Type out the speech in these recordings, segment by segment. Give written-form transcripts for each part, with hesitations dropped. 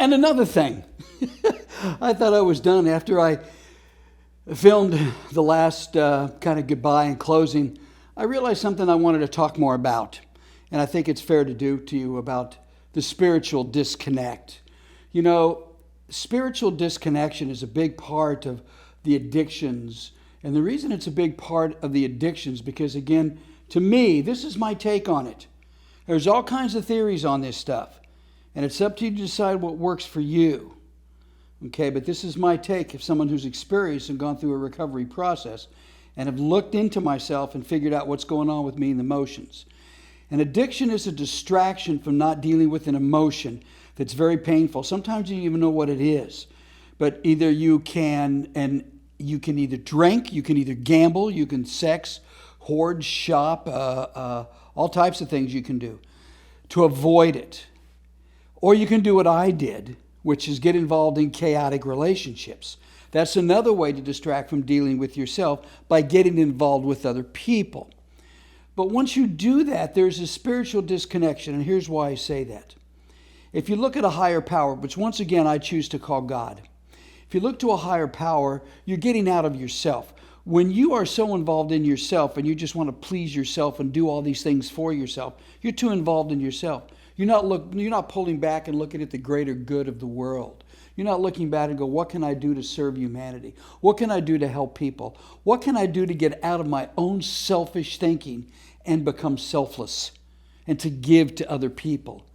And another thing, I thought I was done after I filmed the last kind of goodbye and closing. I realized something I wanted to talk more about, and I think it's fair to do to you about the spiritual disconnect. You know, spiritual disconnection is a big part of the addictions, and the reason it's a big part of the addictions because, again, to me, this is my take on it. There's all kinds of theories on this stuff, and it's up to you to decide what works for you. Okay, but this is my take of someone who's experienced and gone through a recovery process and have looked into myself and figured out what's going on with me and the emotions. An addiction is a distraction from not dealing with an emotion that's very painful. Sometimes you don't even know what it is. But either you can either drink, you can either gamble, you can sex, hoard, shop, all types of things you can do to avoid it. Or you can do what I did, which is get involved in chaotic relationships. That's another way to distract from dealing with yourself, by getting involved with other people. But once you do that, there's a spiritual disconnection, and here's why I say that. If you look at a higher power, which once again I choose to call God, if you look to a higher power, you're getting out of yourself. When you are so involved in yourself and you just want to please yourself and do all these things for yourself, you're too involved in yourself. You're not pulling back and looking at the greater good of the world. You're not looking back and go, what can I do to serve humanity? What can I do to help people? What can I do to get out of my own selfish thinking and become selfless and to give to other people?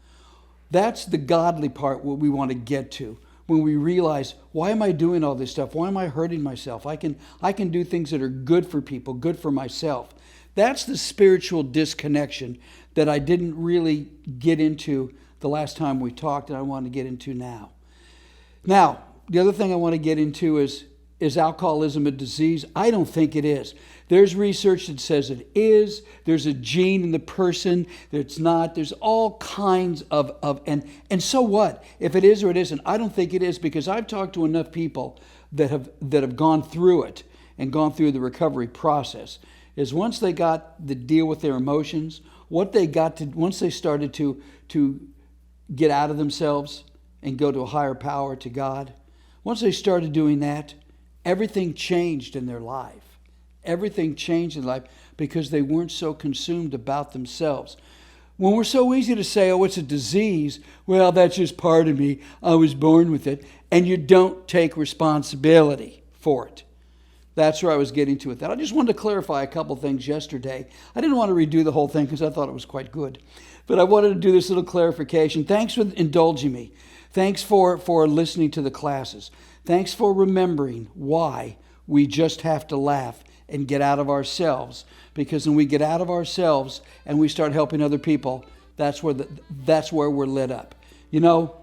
That's the godly part, what we want to get to. When we realize, why am I doing all this stuff? Why am I hurting myself? I can do things that are good for people, good for myself. That's the spiritual disconnection that I didn't really get into the last time we talked, and I want to get into now. Now, the other thing I want to get into is alcoholism a disease? I don't think it is. There's research that says it is. There's a gene in the person that's not. There's all kinds of and so what? If it is or it isn't, I don't think it is, because I've talked to enough people that have gone through it and gone through the recovery process. Is once they got the deal with their emotions, once they started to get out of themselves and go to a higher power, to God, once they started doing that, everything changed in their life. Everything changed in life because they weren't so consumed about themselves. When we're so easy to say, oh, it's a disease, well, that's just part of me, I was born with it, and you don't take responsibility for it. That's where I was getting to with that. I just wanted to clarify a couple things yesterday. I didn't want to redo the whole thing because I thought it was quite good. But I wanted to do this little clarification. Thanks for indulging me. Thanks for listening to the classes. Thanks for remembering why we just have to laugh and get out of ourselves. Because when we get out of ourselves and we start helping other people, that's where we're lit up. You know,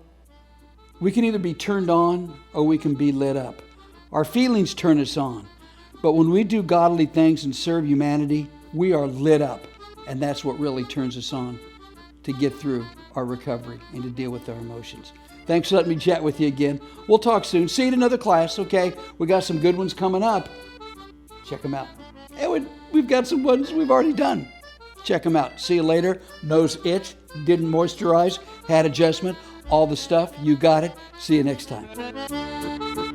we can either be turned on or we can be lit up. Our feelings turn us on. But when we do godly things and serve humanity, we are lit up. And that's what really turns us on to get through our recovery and to deal with our emotions. Thanks for letting me chat with you again. We'll talk soon. See you in another class, okay? We got some good ones coming up. Check them out. And we've got some ones we've already done. Check them out. See you later. Nose itch, didn't moisturize, had adjustment, all the stuff. You got it. See you next time.